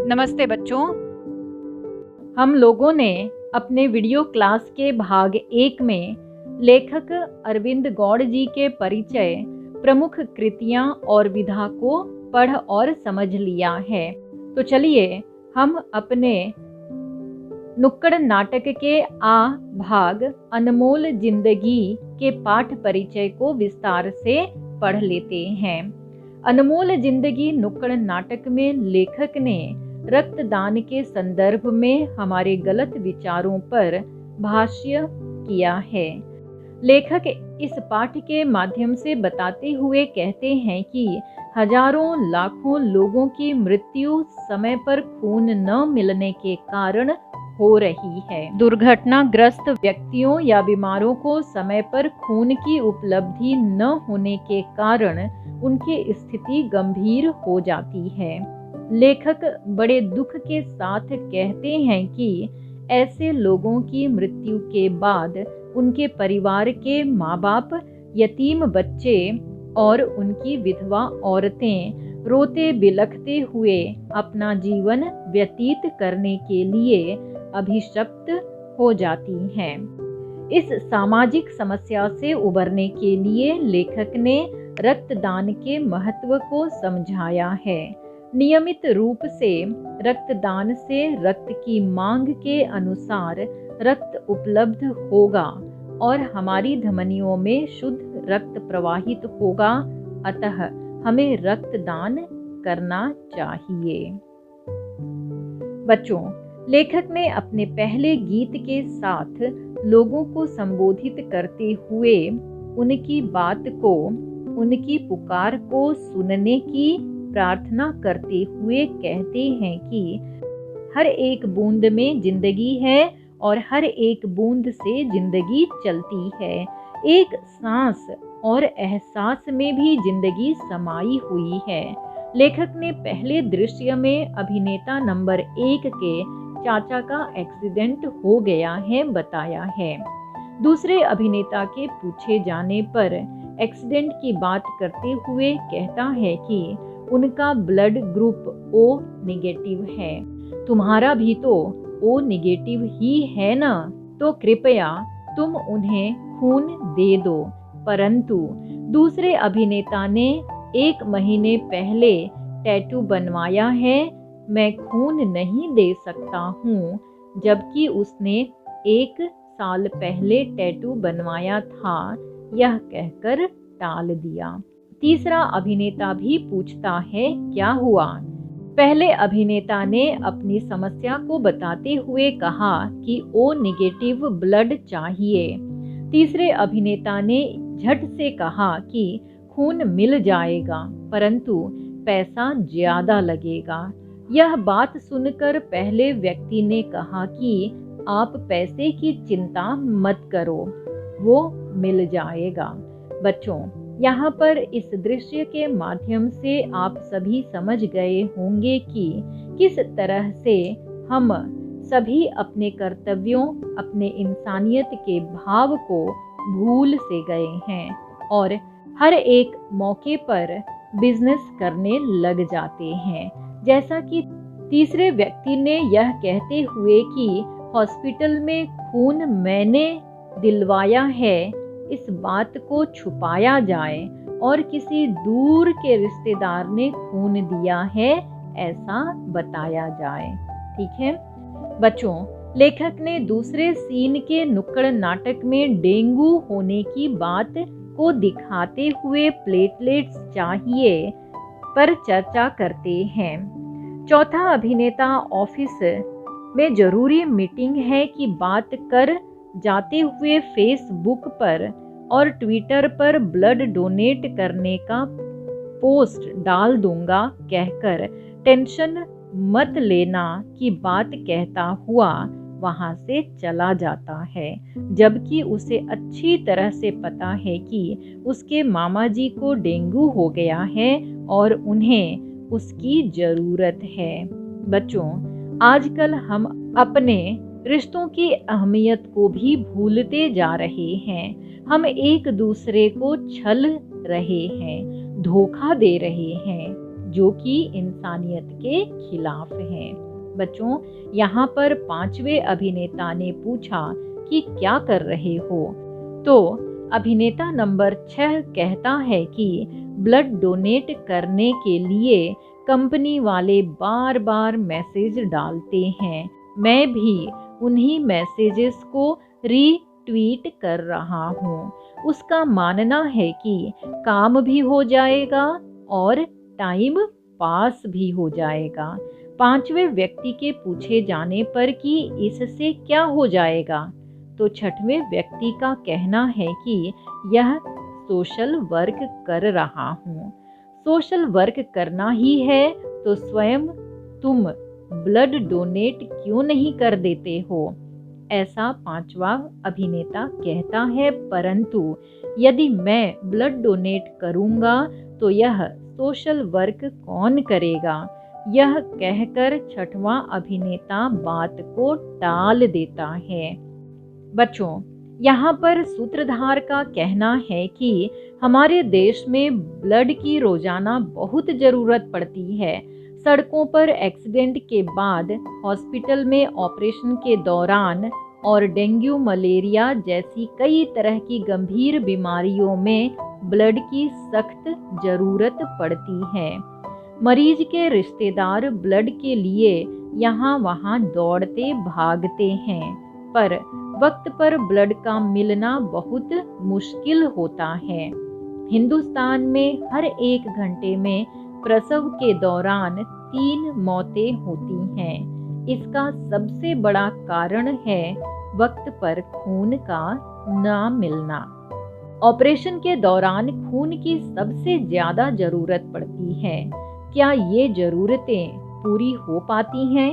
नमस्ते बच्चों। हम लोगों ने अपने वीडियो क्लास के भाग 1 में लेखक अरविंद गौड़ जी के परिचय, प्रमुख कृतियां और विधा को पढ़ और समझ लिया है। तो चलिए हम अपने नुक्कड़ नाटक के भाग अनमोल जिंदगी के पाठ परिचय को विस्तार से पढ़ लेते हैं। अनमोल जिंदगी नुक्कड़ नाटक में लेखक ने रक्तदान के संदर्भ में हमारे गलत विचारों पर भाष्य किया है। लेखक इस पाठ के माध्यम से बताते हुए कहते हैं कि हजारों लाखों लोगों की मृत्यु समय पर खून न मिलने के कारण हो रही है। दुर्घटनाग्रस्त व्यक्तियों या बीमारों को समय पर खून की उपलब्धि न होने के कारण उनकी स्थिति गंभीर हो जाती है। लेखक बड़े दुख के साथ कहते हैं कि ऐसे लोगों की मृत्यु के बाद उनके परिवार के माँ बाप, यतीम बच्चे और उनकी विधवा औरतें रोते बिलखते हुए अपना जीवन व्यतीत करने के लिए अभिशप्त हो जाती हैं। इस सामाजिक समस्या से उबरने के लिए लेखक ने रक्तदान के महत्व को समझाया है। नियमित रूप से रक्तदान से रक्त की मांग के अनुसार रक्त उपलब्ध होगा और हमारी धमनियों में शुद्ध रक्त प्रवाहित होगा। अतः हमें रक्तदान करना चाहिए। बच्चों, लेखक ने अपने पहले गीत के साथ लोगों को संबोधित करते हुए उनकी बात को, उनकी पुकार को सुनने की प्रार्थना करते हुए कहते हैं कि हर एक बूंद में जिंदगी है और हर एक बूंद से जिंदगी चलती है। एक सांस और एहसास में भी जिंदगी समाई हुई है। लेखक ने पहले दृश्य में अभिनेता नंबर 1 के चाचा का एक्सीडेंट हो गया है बताया है। दूसरे अभिनेता के पूछे जाने पर एक्सीडेंट की बात करते हुए कहता है कि उनका ब्लड ग्रुप O नेगेटिव है। तुम्हारा भी तो O नेगेटिव ही है ना, तो कृपया तुम उन्हें खून दे दो। परंतु दूसरे अभिनेता ने 1 महीने पहले टैटू बनवाया है, मैं खून नहीं दे सकता हूँ, जबकि उसने 1 साल पहले टैटू बनवाया था। यह कहकर टाल दिया। तीसरा अभिनेता भी पूछता है, क्या हुआ? पहले अभिनेता ने अपनी समस्या को बताते हुए कहा कि O नेगेटिव ब्लड चाहिए। तीसरे अभिनेता ने झट से कहा कि खून मिल जाएगा, परंतु पैसा ज्यादा लगेगा। यह बात सुनकर पहले व्यक्ति ने कहा कि आप पैसे की चिंता मत करो, वो मिल जाएगा। बच्चों, यहाँ पर इस दृश्य के माध्यम से आप सभी समझ गए होंगे कि किस तरह से हम सभी अपने कर्तव्यों, अपने इंसानियत के भाव को भूल से गए हैं और हर एक मौके पर बिजनेस करने लग जाते हैं। जैसा कि तीसरे व्यक्ति ने यह कहते हुए कि हॉस्पिटल में खून मैंने दिलवाया है, इस बात को छुपाया जाए और किसी दूर के रिश्तेदार ने खून दिया है, ऐसा बताया जाए। ठीक है बच्चों, लेखक ने दूसरे सीन के नुक्कड़ नाटक में डेंगू होने की बात को दिखाते हुए प्लेटलेट्स चाहिए पर चर्चा करते हैं। चौथा अभिनेता ऑफिस में जरूरी मीटिंग है कि बात कर जाते हुए फेसबुक पर और ट्विटर पर ब्लड डोनेट करने का पोस्ट डाल दूंगा कहकर टेंशन मत लेना की बात कहता हुआ वहां से चला जाता है, जबकि उसे अच्छी तरह से पता है कि उसके मामा जी को डेंगू हो गया है और उन्हें उसकी जरूरत है। बच्चों, आजकल हम अपने रिश्तों की अहमियत को भी भूलते जा रहे हैं। हम एक दूसरे को छल रहे हैं, धोखा दे रहे हैं, जो कि इंसानियत के खिलाफ हैं। बच्चों, यहाँ पर 5वें अभिनेता ने पूछा कि क्या कर रहे हो? तो अभिनेता नंबर 6 कहता है कि ब्लड डोनेट करने के लिए कंपनी वाले बार बार मैसेज डालते हैं। मैं भी उन्हीं मैसेजेस को रीट्वीट कर रहा हूँ। उसका मानना है कि काम भी हो जाएगा और टाइम पास भी हो जाएगा। 5वें व्यक्ति के पूछे जाने पर कि इससे क्या हो जाएगा, तो 6वें व्यक्ति का कहना है कि यह सोशल वर्क कर रहा हूँ। सोशल वर्क करना ही है तो स्वयं तुम ब्लड डोनेट क्यों नहीं कर देते हो? ऐसा 5वां अभिनेता कहता है, परंतु यदि मैं ब्लड डोनेट करूंगा तो यह सोशल वर्क कौन करेगा? यह कहकर 6वां अभिनेता बात को टाल देता है। बच्चों, यहाँ पर सूत्रधार का कहना है कि हमारे देश में ब्लड की रोजाना बहुत ज़रूरत पड़ती है। सड़कों पर एक्सीडेंट के बाद, हॉस्पिटल में ऑपरेशन के दौरान और डेंगू मलेरिया जैसी कई तरह की गंभीर बीमारियों में ब्लड की सख्त ज़रूरत पड़ती है। मरीज के रिश्तेदार ब्लड के लिए यहाँ वहाँ दौड़ते भागते हैं, पर वक्त पर ब्लड का मिलना बहुत मुश्किल होता है। हिंदुस्तान में हर 1 घंटे में प्रसव के दौरान 3 मौतें होती हैं। इसका सबसे बड़ा कारण है वक्त पर खून का ना मिलना। ऑपरेशन के दौरान खून की सबसे ज्यादा जरूरत पड़ती है। क्या ये जरूरतें पूरी हो पाती हैं?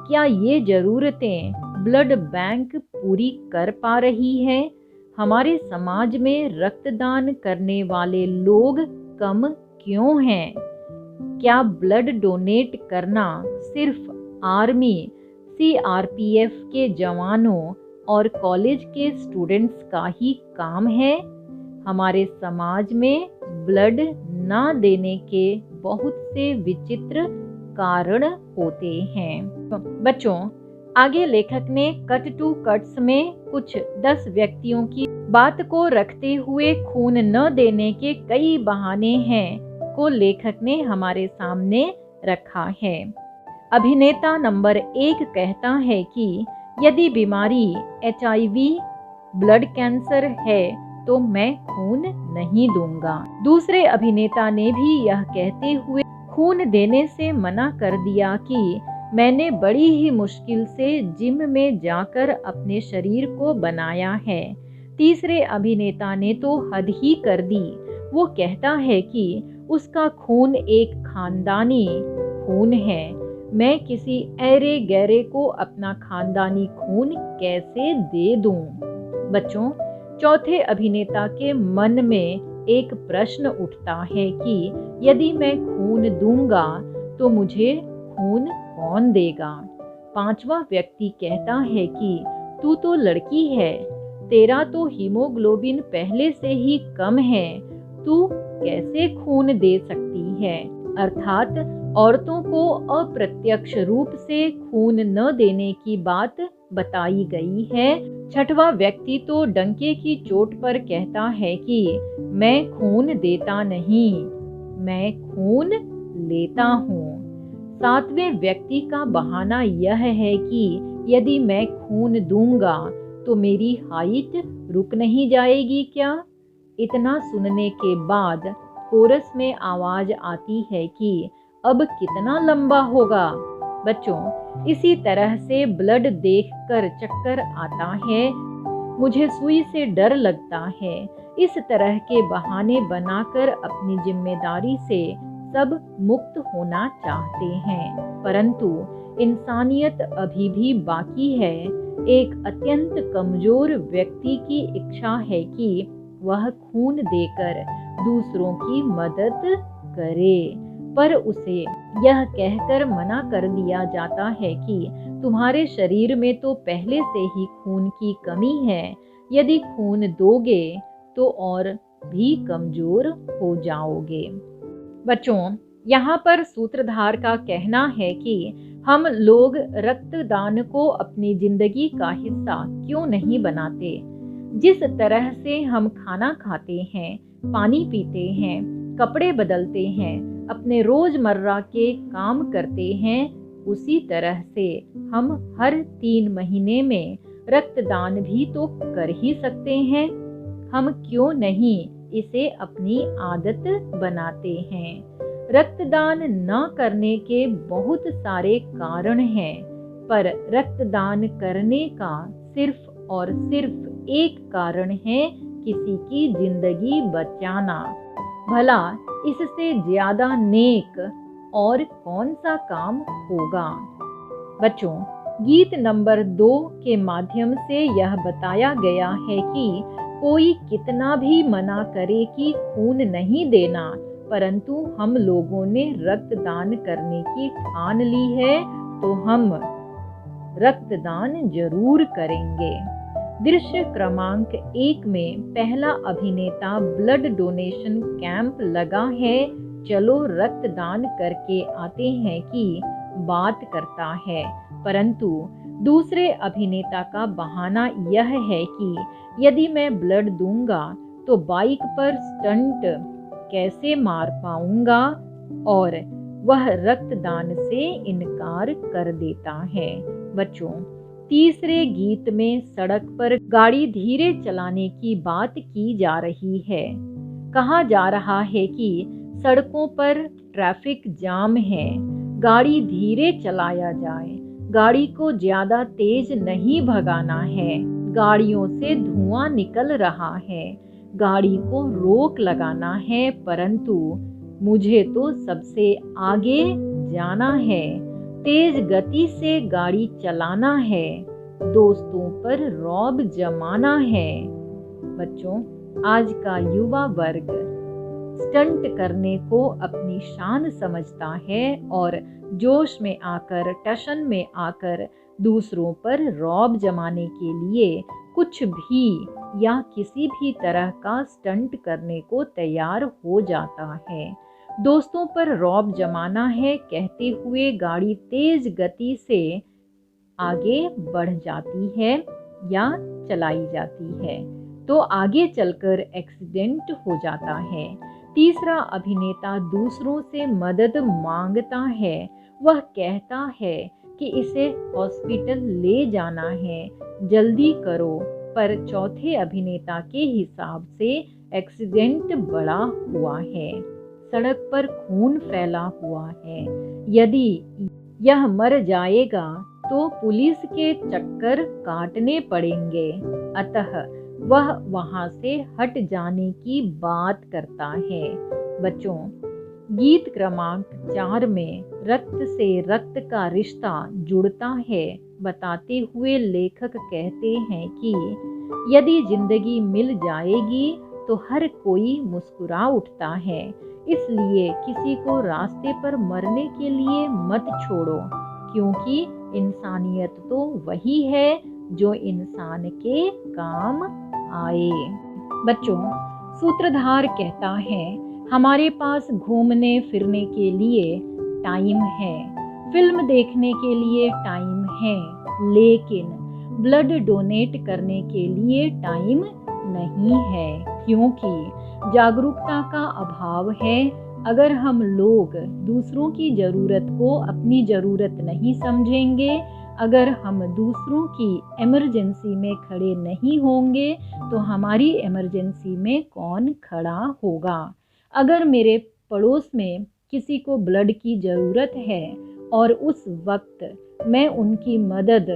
क्या ये जरूरतें ब्लड बैंक पूरी कर पा रही है? हमारे समाज में रक्तदान करने वाले लोग कम क्यों हैं? क्या ब्लड डोनेट करना सिर्फ आर्मी, CRPF के जवानों और कॉलेज के स्टूडेंट्स का ही काम है? हमारे समाज में ब्लड ना देने के बहुत से विचित्र कारण होते हैं। बच्चों, आगे लेखक ने कट टू कट्स में कुछ 10 व्यक्तियों की बात को रखते हुए खून न देने के कई बहाने हैं को लेखक ने हमारे सामने रखा है। अभिनेता नंबर 1 कहता है कि यदि बीमारी HIV ब्लड कैंसर है तो मैं खून नहीं दूंगा। दूसरे अभिनेता ने भी यह कहते हुए खून देने से मना कर दिया कि मैंने बड़ी ही मुश्किल से जिम में जाकर अपने शरीर को बनाया है। तीसरे अभिनेता ने तो हद ही कर दी। वो कहता है कि उसका खून एक खानदानी खून है। मैं किसी ऐरे गैरे को अपना खानदानी खून कैसे दे दूं? बच्चों, चौथे अभिनेता के मन में एक प्रश्न उठता है कि यदि मैं खून दूंगा तो मुझे खून कौन देगा? 5वां व्यक्ति कहता है कि तू तो लड़की है, तेरा तो हीमोग्लोबिन पहले से ही कम है, तू कैसे खून दे सकती है? अर्थात औरतों को अप्रत्यक्ष रूप से खून न देने की बात बताई गई है। 6वां व्यक्ति तो डंके की चोट पर कहता है कि मैं खून देता नहीं, मैं खून लेता हूँ। 7वें व्यक्ति का बहाना यह है कि यदि मैं खून दूंगा तो मेरी हाइट रुक नहीं जाएगी क्या? इतना सुनने के बाद कोरस में आवाज आती है कि अब कितना लंबा होगा? बच्चों, इसी तरह से ब्लड देखकर चक्कर आता है, मुझे सुई से डर लगता है। इस तरह के बहाने बनाकर अपनी जिम्मेदारी से सब मुक्त होना चाहते हैं, परंतु इंसानियत अभी भी बाकी है। एक अत्यंत कमजोर व्यक्ति की इच्छा है कि वह खून देकर दूसरों की मदद करे, पर उसे यह कहकर मना कर दिया जाता है कि तुम्हारे शरीर में तो पहले से ही खून की कमी है, यदि खून दोगे तो और भी कमजोर हो जाओगे। बच्चों, यहाँ पर सूत्रधार का कहना है कि हम लोग रक्तदान को अपनी जिंदगी का हिस्सा क्यों नहीं बनाते। जिस तरह से हम खाना खाते हैं, पानी पीते हैं, कपड़े बदलते हैं, अपने रोजमर्रा के काम करते हैं, उसी तरह से हम हर 3 महीने में रक्तदान भी तो कर ही सकते हैं। हम क्यों नहीं इसे अपनी आदत बनाते हैं। रक्तदान न करने के बहुत सारे कारण हैं, पर रक्तदान करने का सिर्फ और सिर्फ एक कारण है किसी की जिंदगी बचाना। भला इससे ज्यादा नेक और कौन सा काम होगा। बच्चों, गीत नंबर 2 के माध्यम से यह बताया गया है कि कोई कितना भी मना करे कि खून नहीं देना, परंतु हम लोगों ने रक्तदान करने की ठान ली है, तो हम रक्तदान जरूर करेंगे। दृश्य क्रमांक 1 में पहला अभिनेता ब्लड डोनेशन कैंप लगा है, चलो रक्तदान करके आते हैं कि बात करता है, परंतु दूसरे अभिनेता का बहाना यह है कि यदि मैं ब्लड दूंगा तो बाइक पर स्टंट कैसे मार पाऊंगा, और वह रक्तदान से इनकार कर देता है। बच्चों, तीसरे गीत में सड़क पर गाड़ी धीरे चलाने की बात की जा रही है। कहा जा रहा है कि सड़कों पर ट्रैफिक जाम है, गाड़ी धीरे चलाया जाए, गाड़ी को ज्यादा तेज नहीं भगाना है, गाड़ियों से धुआं निकल रहा है, गाड़ी को रोक लगाना है, परंतु मुझे तो सबसे आगे जाना है, तेज गति से गाड़ी चलाना है, दोस्तों पर रौब जमाना है। बच्चों, आज का युवा वर्ग स्टंट करने को अपनी शान समझता है और जोश में आकर, टशन में आकर दूसरों पर रौब जमाने के लिए कुछ भी या किसी भी तरह का स्टंट करने को तैयार हो जाता है। दोस्तों पर रौब जमाना है कहते हुए गाड़ी तेज गति से आगे बढ़ जाती है या चलाई जाती है, तो आगे चलकर एक्सीडेंट हो जाता है। तीसरा अभिनेता दूसरों से मदद मांगता है, वह कहता है कि इसे हॉस्पिटल ले जाना है, जल्दी करो, पर चौथे अभिनेता के हिसाब से एक्सीडेंट बड़ा हुआ है, सड़क पर खून फैला हुआ है, यदि यह मर जाएगा तो पुलिस के चक्कर काटने पड़ेंगे, अतः वह वहां से हट जाने की बात करता है। बच्चों, गीत क्रमांक 4 में रक्त से रक्त का रिश्ता जुड़ता है बताते हुए लेखक कहते हैं कि यदि जिंदगी मिल जाएगी तो हर कोई मुस्कुरा उठता है, इसलिए किसी को रास्ते पर मरने के लिए मत छोड़ो, क्योंकि इंसानियत तो वही है जो इंसान के काम आए। बच्चों, सूत्रधार कहता है, हमारे पास घूमने फिरने के लिए टाइम है, फिल्म देखने के लिए टाइम है, लेकिन ब्लड डोनेट करने के लिए टाइम नहीं है, क्योंकि जागरूकता का अभाव है। अगर हम लोग दूसरों की ज़रूरत को अपनी ज़रूरत नहीं समझेंगे, अगर हम दूसरों की इमरजेंसी में खड़े नहीं होंगे, तो हमारी इमरजेंसी में कौन खड़ा होगा। अगर मेरे पड़ोस में किसी को ब्लड की ज़रूरत है और उस वक्त मैं उनकी मदद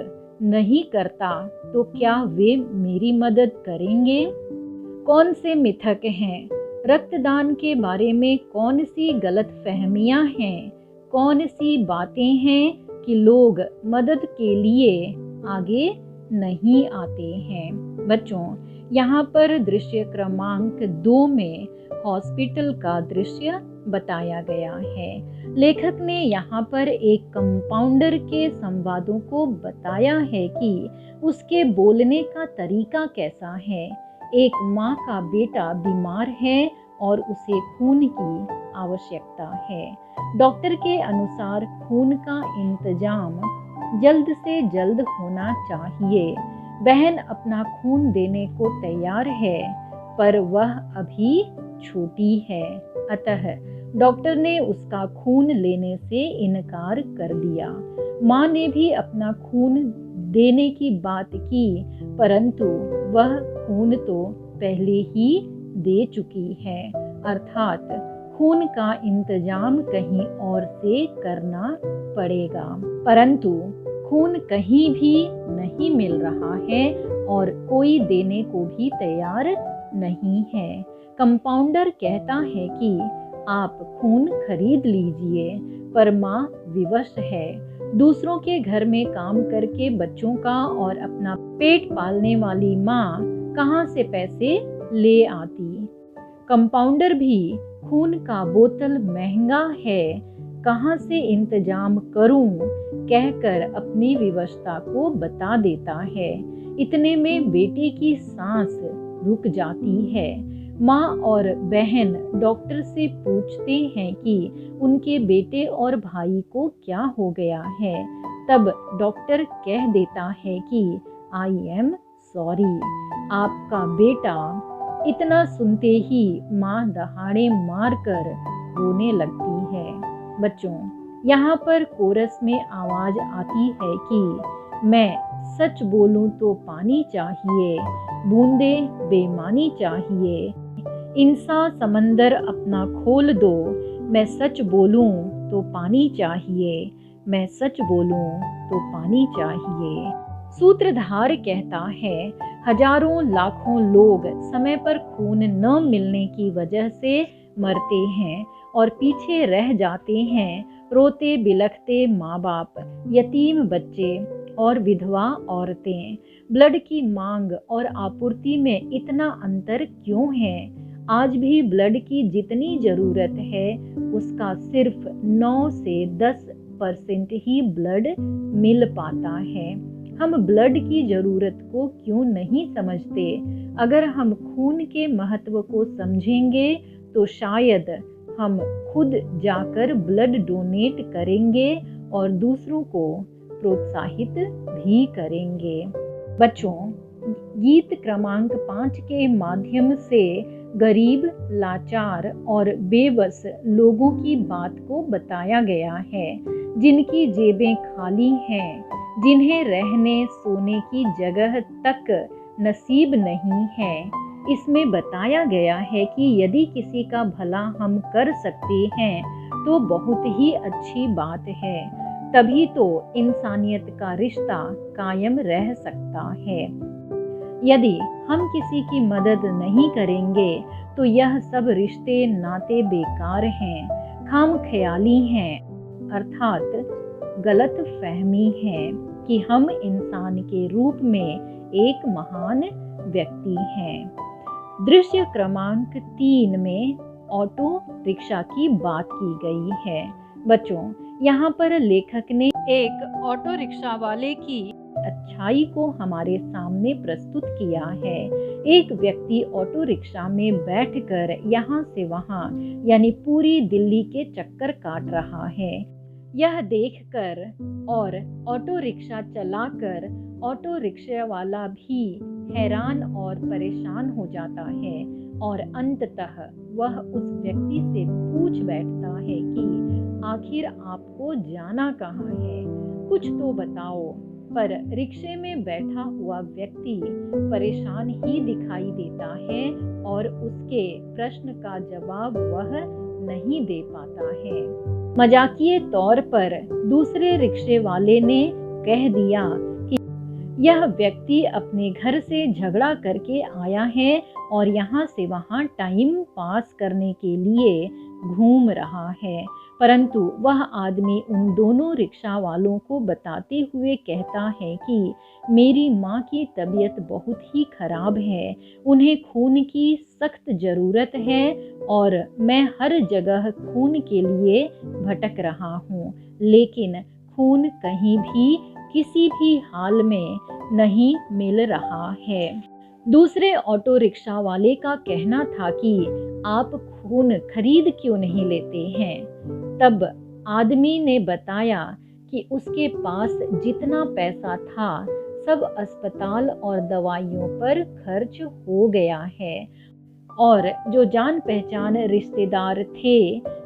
नहीं करता, तो क्या वे मेरी मदद करेंगे? कौन से मिथक हैं? रक्तदान के बारे में कौन सी गलतफहमियां हैं? कौन सी बातें हैं कि लोग मदद के लिए आगे नहीं आते हैं? बच्चों, यहाँ पर दृश्य क्रमांक 2 में हॉस्पिटल का दृश्य बताया गया है। लेखक ने यहाँ पर एक कंपाउंडर के संवादों को बताया है कि उसके बोलने का तरीका कैसा है। एक माँ का बेटा बीमार है और उसे खून की आवश्यकता है। डॉक्टर के अनुसार खून का इंतजाम जल्द से जल्द होना चाहिए। बहन अपना खून देने को तैयार है, पर वह अभी छोटी है, अतः डॉक्टर ने उसका खून लेने से इनकार कर दिया। माँ ने भी अपना खून देने की बात की, परंतु वह खून तो पहले ही दे चुकी है, अर्थात खून का इंतजाम कहीं और से करना पड़ेगा। परंतु खून कहीं भी नहीं मिल रहा है और कोई देने को भी तैयार नहीं है। कंपाउंडर कहता है कि आप खून खरीद लीजिए, पर माँ विवश है। दूसरों के घर में काम करके बच्चों का और अपना पेट पालने वाली माँ कहाँ से पैसे ले आती। कंपाउंडर भी खून का बोतल महंगा है, कहाँ से इंतजाम करूं, कहकर अपनी विवशता को बता देता है। इतने में बेटे की सांस रुक जाती है। माँ और बहन डॉक्टर से पूछते हैं कि उनके बेटे और भाई को क्या हो गया है। तब डॉक्टर कह देता है कि आई एम सॉरी, आपका बेटा। इतना सुनते ही माँ दहाड़े मारकर रोने लगती है। बच्चों, यहाँ पर कोरस में आवाज आती है कि मैं सच बोलूं तो पानी चाहिए, बूंदे बेमानी चाहिए। इंसा समंदर अपना खोल दो, मैं सच बोलूं तो पानी चाहिए, मैं सच बोलूं तो पानी चाहिए। सूत्रधार कहता है, हजारों लाखों लोग समय पर खून न मिलने की वजह से मरते हैं और पीछे रह जाते हैं रोते बिलखते माँ बाप, यतीम बच्चे और विधवा औरतें। ब्लड की मांग और आपूर्ति में इतना अंतर क्यों है? आज भी ब्लड की जितनी जरूरत है उसका सिर्फ 9 से 10% ही ब्लड मिल पाता है। हम ब्लड की जरूरत को क्यों नहीं समझते? अगर हम खून के महत्व को समझेंगे तो शायद हम खुद जाकर ब्लड डोनेट करेंगे और दूसरों को प्रोत्साहित भी करेंगे। बच्चों, गीत क्रमांक 5 के माध्यम से गरीब, लाचार और बेबस लोगों की बात को बताया गया है, जिनकी जेबें खाली हैं, जिन्हें रहने सोने की जगह तक नसीब नहीं है। इसमें बताया गया है कि यदि किसी का भला हम कर सकते हैं तो बहुत ही अच्छी बात है, तभी तो इंसानियत का रिश्ता कायम रह सकता है। यदि हम किसी की मदद नहीं करेंगे तो यह सब रिश्ते नाते बेकार हैं, खामख्याली हैं, अर्थात गलत फहमी है कि हम इंसान के रूप में एक महान व्यक्ति हैं। दृश्य क्रमांक 3 में ऑटो रिक्शा की बात की गई है। बच्चों, यहाँ पर लेखक ने एक ऑटो रिक्शा वाले की अच्छाई को हमारे सामने प्रस्तुत किया है। एक व्यक्ति ऑटो रिक्शा में बैठकर यहाँ से वहाँ यानी पूरी दिल्ली के चक्कर काट रहा है। यह देखकर और ऑटो रिक्शा चलाकर ऑटो रिक्शा वाला भी हैरान और परेशान हो जाता है और अंततः वह उस व्यक्ति से पूछ बैठता है कि आखिर आपको जाना कहाँ है, कुछ तो बताओ। पर रिक्शे में बैठा हुआ व्यक्ति परेशान ही दिखाई देता है और उसके प्रश्न का जवाब वह नहीं दे पाता है। मजाकिये तौर पर दूसरे रिक्शे वाले ने कह दिया कि यह व्यक्ति अपने घर से झगड़ा करके आया है और यहाँ से वहाँ टाइम पास करने के लिए घूम रहा है। परंतु वह आदमी उन दोनों रिक्शा वालों को बताते हुए कहता है कि मेरी माँ की तबीयत बहुत ही खराब है, उन्हें खून की सख्त ज़रूरत है और मैं हर जगह खून के लिए भटक रहा हूँ, लेकिन खून कहीं भी किसी भी हाल में नहीं मिल रहा है। दूसरे ऑटो रिक्शा वाले का कहना था कि आप खून खरीद क्यों नहीं लेते हैं? तब आदमी ने बताया कि उसके पास जितना पैसा था सब अस्पताल और दवाइयों पर खर्च हो गया है, और जो जान पहचान रिश्तेदार थे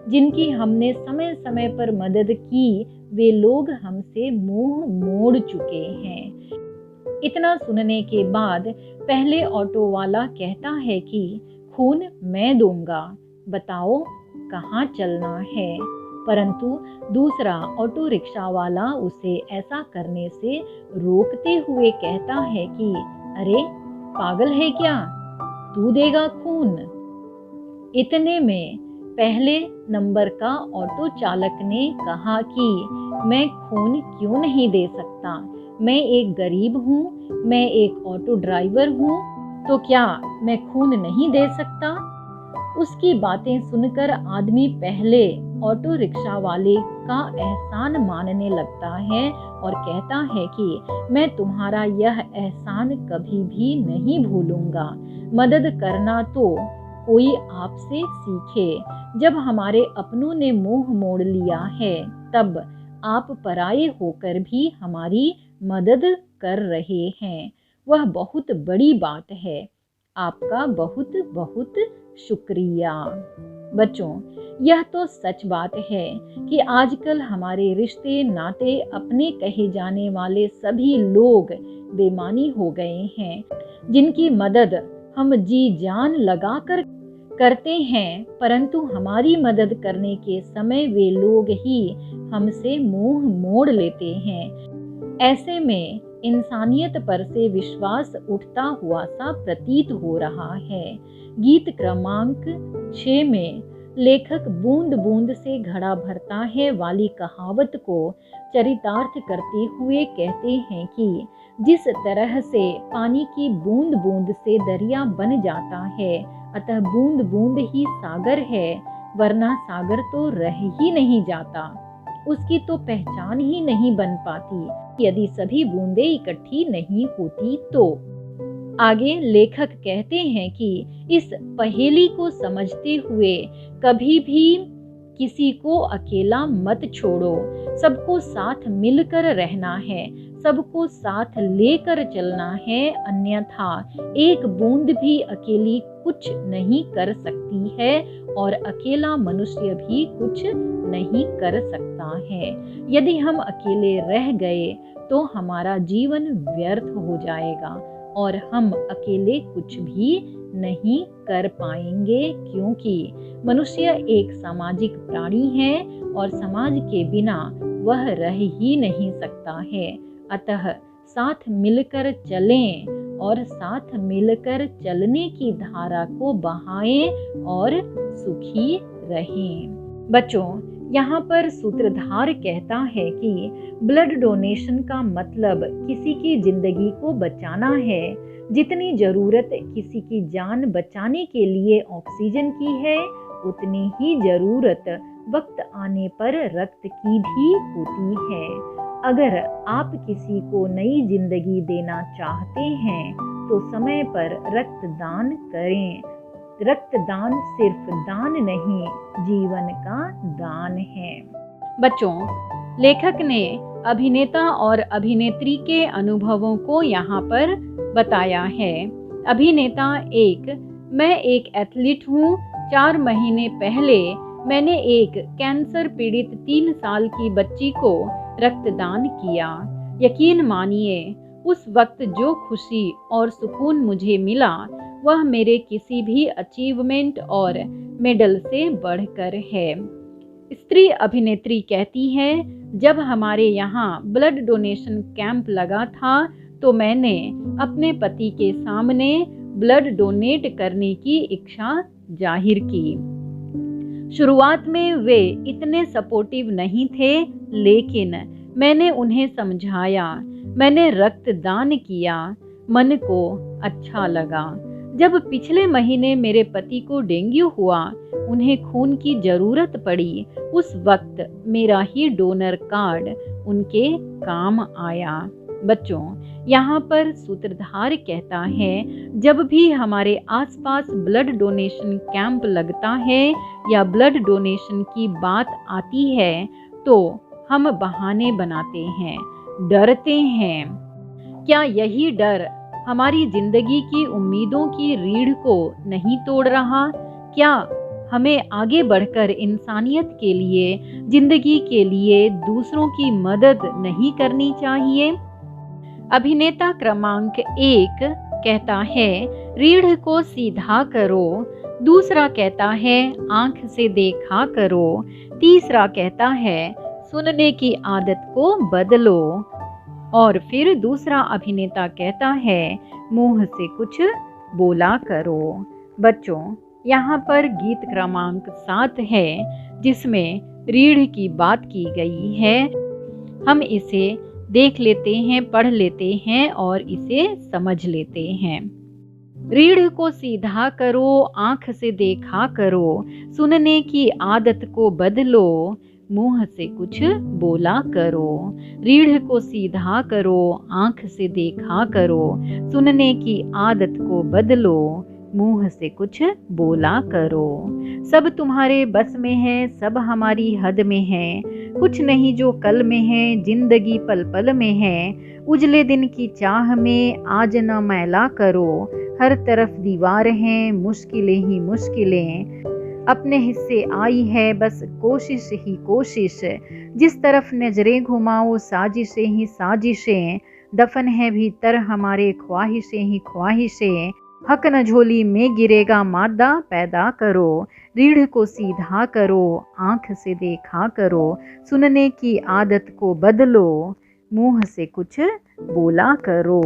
जिनकी हमने समय समय पर मदद की, वे लोग हमसे मुंह मोड़ चुके हैं। इतना सुनने के बाद पहले ऑटो वाला कहता है कि खून मैं दूंगा, बताओ कहाँ चलना है। परंतु दूसरा ऑटो रिक्शा वाला उसे ऐसा करने से रोकते हुए कहता है कि अरे पागल है क्या, तू देगा खून। इतने में पहले नंबर का ऑटो चालक ने कहा कि मैं खून क्यों नहीं दे सकता, मैं एक गरीब हूँ, मैं एक ऑटो ड्राइवर हूँ, तो क्या मैं खून नहीं दे सकता। उसकी बातें सुनकर आदमी पहले ऑटो रिक्शा वाले का एहसान मानने लगता है और कहता है कि मैं तुम्हारा यह एहसान कभी भी नहीं भूलूंगा। मदद करना तो कोई आपसे सीखे। जब हमारे अपनों ने मुंह मोड़ लिया है, तब आप पराये होकर भी हमारी मदद कर रहे हैं। वह बहुत बड़ी बात है। आपका बहुत बहुत शुक्रिया। बच्चों, यह तो सच बात है कि आजकल हमारे रिश्ते नाते, अपने कहे जाने वाले सभी लोग बेईमानी हो गए हैं। जिनकी मदद हम जी जान लगाकर करते हैं, परंतु हमारी मदद करने के समय वे लोग ही हमसे मुंह मोड़ लेते हैं। ऐसे में इंसानियत पर से विश्वास उठता हुआ सा प्रतीत हो रहा है। गीत क्रमांक 6 में लेखक बूंद बूंद से घड़ा भरता है वाली कहावत को चरितार्थ करते हुए कहते हैं कि जिस तरह से पानी की बूंद बूंद से दरिया बन जाता है, अतः बूंद बूंद ही सागर है, वरना सागर तो रह ही नहीं जाता, उसकी तो पहचान ही नहीं बन पाती यदि सभी बूंदें इकट्ठी नहीं होती तो। आगे लेखक कहते हैं कि इस पहेली को समझते हुए कभी भी किसी को अकेला मत छोड़ो। सबको साथ मिलकर रहना है, सबको साथ लेकर चलना है, अन्यथा एक बूंद भी अकेली कुछ नहीं कर सकती है और अकेला मनुष्य भी कुछ नहीं कर सकता है। यदि हम अकेले रह गए तो हमारा जीवन व्यर्थ हो जाएगा और हम अकेले कुछ भी नहीं कर पाएंगे, क्योंकि मनुष्य एक सामाजिक प्राणी है और समाज के बिना वह रह ही नहीं सकता है। अतः साथ मिलकर चलें और साथ मिलकर चलने की धारा को बहाएं और सुखी रहें। बच्चों, यहाँ पर सूत्रधार कहता है कि ब्लड डोनेशन का मतलब किसी की जिंदगी को बचाना है। जितनी जरूरत किसी की जान बचाने के लिए ऑक्सीजन की है, उतनी ही जरूरत वक्त आने पर रक्त की भी होती है। अगर आप किसी को नई जिंदगी देना चाहते हैं तो समय पर रक्तदान करें। रक्तदान सिर्फ दान नहीं, जीवन का दान है। बच्चों, लेखक ने अभिनेता और अभिनेत्री के अनुभवों को यहाँ पर बताया है। अभिनेता 1, मैं एक एथलीट हूँ। 4 महीने पहले मैंने एक कैंसर पीड़ित 3 साल की बच्ची को रक्तदान किया। यकीन मानिए, उस वक्त जो खुशी और सुकून मुझे मिला वह मेरे किसी भी अचीवमेंट और मेडल से बढ़कर है। स्त्री अभिनेत्री कहती है, जब हमारे यहाँ ब्लड डोनेशन कैंप लगा था तो मैंने अपने पति के सामने ब्लड डोनेट करने की इच्छा जाहिर की। शुरुआत में वे इतने सपोर्टिव नहीं थे, लेकिन मैंने उन्हें समझाया, मैंने रक्तदान किया, मन को अच्छा लगा। जब पिछले महीने मेरे पति को डेंगू हुआ, उन्हें खून की जरूरत पड़ी, उस वक्त मेरा ही डोनर कार्ड उनके काम आया। बच्चों, यहाँ पर सूत्रधार कहता है, जब भी हमारे आसपास ब्लड डोनेशन कैंप लगता है या ब्लड डोनेशन की बात आती है तो हम बहाने बनाते हैं, डरते हैं। क्या यही डर हमारी जिंदगी की उम्मीदों की रीढ़ को नहीं तोड़ रहा? क्या हमें आगे बढ़कर इंसानियत के लिए, जिंदगी के लिए दूसरों की मदद नहीं करनी चाहिए? अभिनेता क्रमांक 1 कहता है, रीढ़ को सीधा करो। दूसरा कहता है, आंख से देखा करो। तीसरा कहता है, सुनने की आदत को बदलो। और फिर दूसरा अभिनेता कहता है, मुंह से कुछ बोला करो। बच्चों, यहाँ पर गीत क्रमांक 7 है जिसमें रीढ़ की बात की गई है। हम इसे देख लेते हैं, पढ़ लेते हैं और इसे समझ लेते हैं। रीढ़ को सीधा करो, आंख से देखा करो, सुनने की आदत को बदलो, मुंह से कुछ बोला करो। रीढ़ को सीधा करो, आंख से देखा करो, सुनने की आदत को बदलो, मुंह से कुछ बोला करो। सब तुम्हारे बस में है, सब हमारी हद में है, कुछ नहीं जो कल में है, जिंदगी पल पल में है। उजले दिन की चाह में आज न मैला करो, हर तरफ दीवार हैं, मुश्किलें ही मुश्किलें। अपने हिस्से आई है बस कोशिश ही कोशिश, जिस तरफ नजरें घुमाओ साजिशें ही साजिशें। दफन है भीतर हमारे ख्वाहिशें ही ख्वाहिशें, हक न झोली में गिरेगा मादा पैदा करो। रीढ़ को सीधा करो, आंख से देखा करो, सुनने की आदत को बदलो, मुंह से कुछ बोला करो,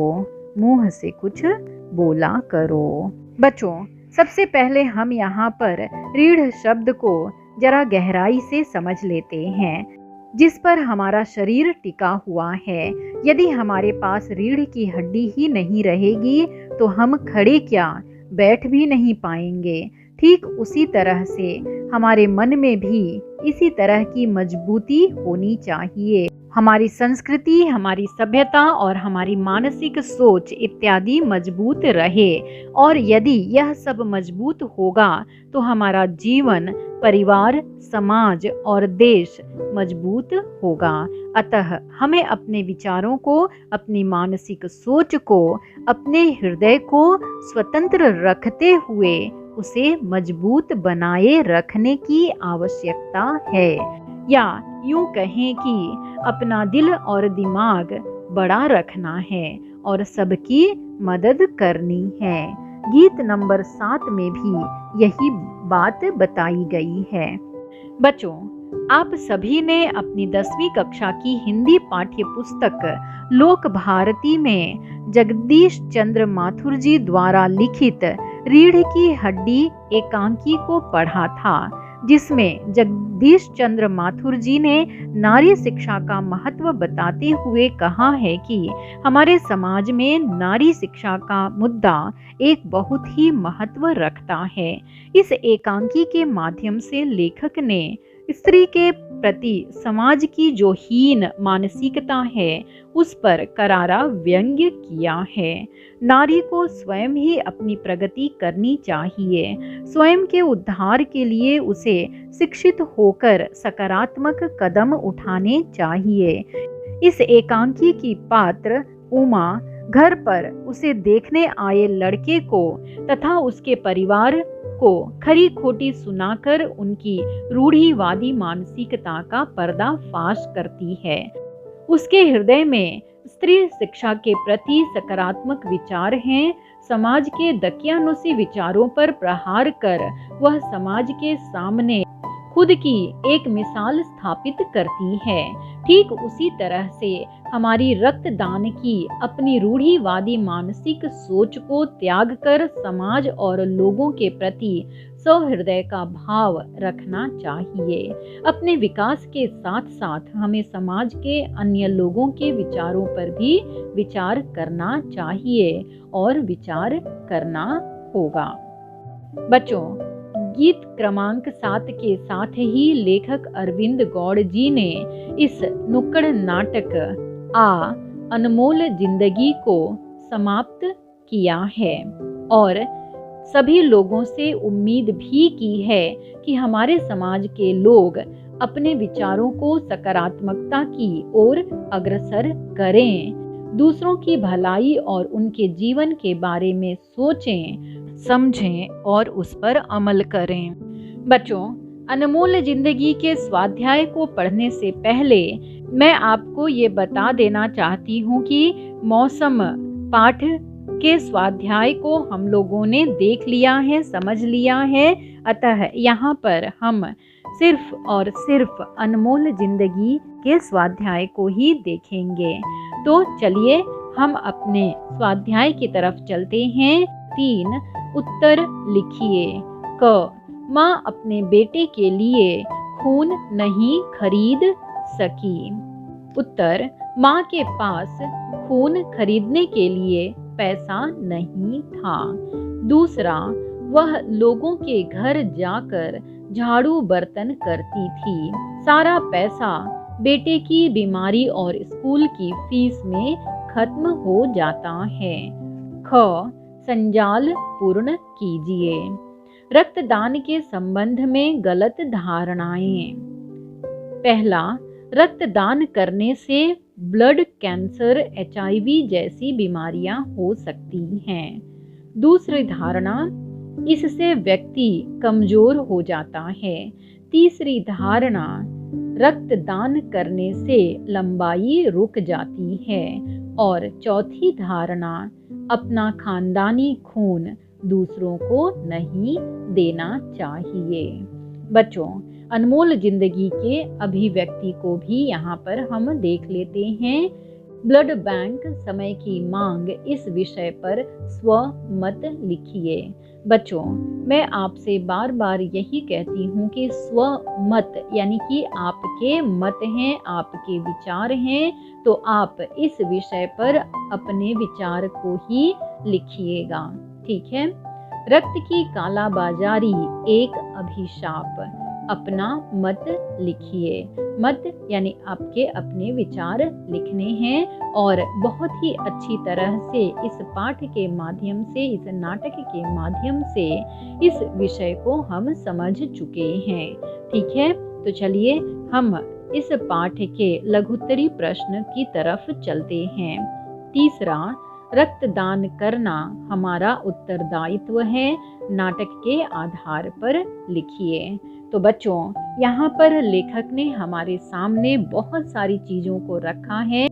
मुंह से कुछ बोला करो। बच्चों, सबसे पहले हम यहाँ पर रीढ़ शब्द को जरा गहराई से समझ लेते हैं, जिस पर हमारा शरीर टिका हुआ है। यदि हमारे पास रीढ़ की हड्डी ही नहीं रहेगी तो हम खड़े क्या, बैठ भी नहीं पाएंगे। ठीक उसी तरह से हमारे मन में भी इसी तरह की मजबूती होनी चाहिए। हमारी संस्कृति, हमारी सभ्यता और हमारी मानसिक सोच इत्यादि मजबूत रहे। और यदि यह सब मजबूत होगा तो हमारा जीवन, परिवार, समाज और देश मजबूत होगा। अतः हमें अपने विचारों को, अपनी मानसिक सोच को, अपने हृदय को स्वतंत्र रखते हुए उसे मजबूत बनाए रखने की आवश्यकता है। या यूं कहें कि अपना दिल और दिमाग बड़ा रखना है और सबकी मदद करनी है। गीत नंबर 7 में भी यही बात बताई गई है। बच्चों, आप सभी ने अपनी 10वीं कक्षा की हिंदी पाठ्य पुस्तक लोक भारती में जगदीश चंद्र माथुर जी द्वारा लिखित रीढ़ की हड्डी एकांकी को पढ़ा था, जिसमें जगदीश चंद्र माथुर जी ने नारी शिक्षा का महत्व बताते हुए कहा है कि हमारे समाज में नारी शिक्षा का मुद्दा एक बहुत ही महत्व रखता है। इस एकांकी के माध्यम से लेखक ने स्त्री के प्रति समाज की जो हीन मानसिकता है उस पर करारा व्यंग्य किया है। नारी को स्वयं ही अपनी प्रगति करनी चाहिए। स्वयं के उद्धार के लिए उसे शिक्षित होकर सकारात्मक कदम उठाने चाहिए। इस एकांकी की पात्र उमा घर पर उसे देखने आए लड़के को तथा उसके परिवार को खरी खोटी सुनाकर उनकी रूढ़िवादी मानसिकता का पर्दाफाश करती है। उसके हृदय में स्त्री शिक्षा के प्रति सकारात्मक विचार हैं। समाज के दकियानुसी विचारों पर प्रहार कर वह समाज के सामने खुद की एक मिसाल स्थापित करती है। ठीक उसी तरह से हमारी रक्तदान की अपनी रूढ़िवादी मानसिक सोच को त्याग कर समाज और लोगों के प्रति सौहृदय का भाव रखना चाहिए। अपने विकास के साथ साथ हमें समाज के अन्य लोगों के विचारों पर भी विचार करना चाहिए और विचार करना होगा। बच्चों, गीत क्रमांक 7 के साथ ही लेखक अरविंद गौड़ जी ने इस नुक्कड़ नाटक आ अनमोल जिंदगी को समाप्त किया है और सभी लोगों से उम्मीद भी की है कि हमारे समाज के लोग अपने विचारों को सकारात्मकता की ओर अग्रसर करें, दूसरों की भलाई और उनके जीवन के बारे में सोचें, समझें और उस पर अमल करें। बच्चों, अनमोल जिंदगी के स्वाध्याय को पढ़ने से पहले मैं आपको ये बता देना चाहती हूँ कि मौसम पाठ के स्वाध्याय को हम लोगों ने देख लिया है, समझ लिया है। अतः यहाँ पर हम सिर्फ और सिर्फ अनमोल जिंदगी के स्वाध्याय को ही देखेंगे। तो चलिए हम अपने स्वाध्याय की तरफ चलते हैं। 3 उत्तर लिखिए। क, माँ अपने बेटे के लिए खून नहीं खरीद सकी। उत्तर, माँ के पास खून खरीदने के लिए पैसा नहीं था। दूसरा, वह लोगों के घर जाकर झाड़ू बर्तन करती थी। सारा पैसा बेटे की बीमारी और स्कूल की फीस में खत्म हो जाता है। ख, संजाल पूर्ण कीजिए। रक्तदान के संबंध में गलत धारणाएं। पहला, रक्तदान करने से ब्लड कैंसर, HIV जैसी बीमारियां हो सकती हैं। दूसरी धारणा, इससे व्यक्ति कमजोर हो जाता है। तीसरी धारणा, रक्तदान करने से लंबाई रुक जाती है। और चौथी धारणा, अपना खानदानी खून दूसरों को नहीं देना चाहिए। बच्चों, अनमोल जिंदगी के अभिव्यक्ति को भी यहाँ पर हम देख लेते हैं। ब्लड बैंक समय की मांग, इस विषय पर स्वमत लिखिए। बच्चों, मैं आपसे बार बार यही कहती हूँ कि स्वमत यानी कि आपके मत हैं, आपके विचार हैं, तो आप इस विषय पर अपने विचार को ही लिखिएगा। ठीक है। रक्त की कालाबाजारी एक अभिशाप। अपना मत लिखिए। मत यानी आपके अपने विचार लिखने हैं और बहुत ही अच्छी तरह से इस पाठ के माध्यम से, इस नाटक के माध्यम से इस विषय को हम समझ चुके हैं। ठीक है, तो चलिए हम इस पाठ के लघुत्तरी प्रश्न की तरफ चलते हैं। तीसरा, रक्तदान करना हमारा उत्तरदायित्व है, नाटक के आधार पर लिखिए। तो बच्चों, यहाँ पर लेखक ने हमारे सामने बहुत सारी चीजों को रखा है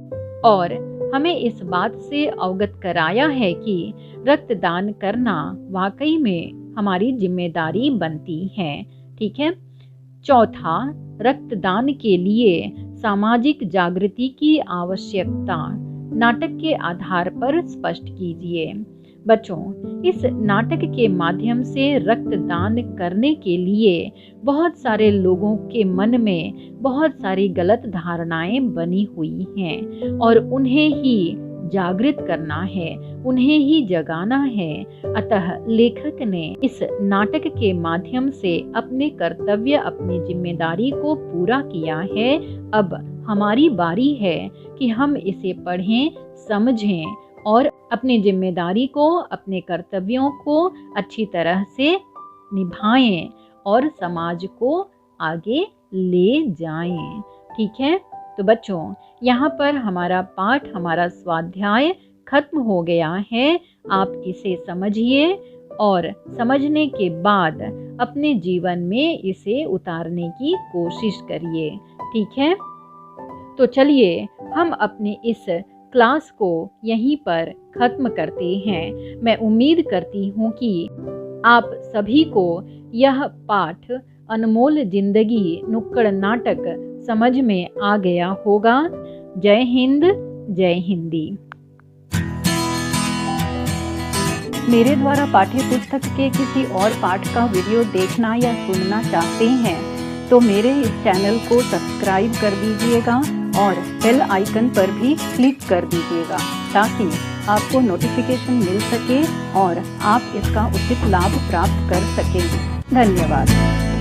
और हमें इस बात से अवगत कराया है कि रक्तदान करना वाकई में हमारी जिम्मेदारी बनती है। ठीक है। चौथा, रक्तदान के लिए सामाजिक जागृति की आवश्यकता नाटक के आधार पर स्पष्ट कीजिए। बच्चों, इस नाटक के माध्यम से रक्तदान करने के लिए बहुत सारे लोगों के मन में बहुत सारी गलत धारणाएं बनी हुई हैं और उन्हें ही जागृत करना है, उन्हें ही जगाना है। अतः लेखक ने इस नाटक के माध्यम से अपने कर्तव्य, अपनी जिम्मेदारी को पूरा किया है। अब हमारी बारी है कि हम इसे पढ़ें, समझें और अपनी जिम्मेदारी को, अपने कर्तव्यों को अच्छी तरह से निभाएं और समाज को आगे ले जाएं। ठीक है। तो बच्चों, यहाँ पर हमारा पाठ, हमारा स्वाध्याय खत्म हो गया है। आप इसे समझिए और समझने के बाद अपने जीवन में इसे उतारने की कोशिश करिए। ठीक है। तो चलिए हम अपने इस क्लास को यहीं पर खत्म करते हैं। मैं उम्मीद करती हूँ कि आप सभी को यह पाठ अनमोल जिंदगी नुक्कड़ नाटक समझ में आ गया होगा। जय हिंद, जय हिंदी। मेरे द्वारा पाठ्य पुस्तक के किसी और पाठ का वीडियो देखना या सुनना चाहते हैं तो मेरे इस चैनल को सब्सक्राइब कर दीजिएगा और बेल आइकन पर भी क्लिक कर दीजिएगा ताकि आपको नोटिफिकेशन मिल सके और आप इसका उचित लाभ प्राप्त कर सकें। धन्यवाद।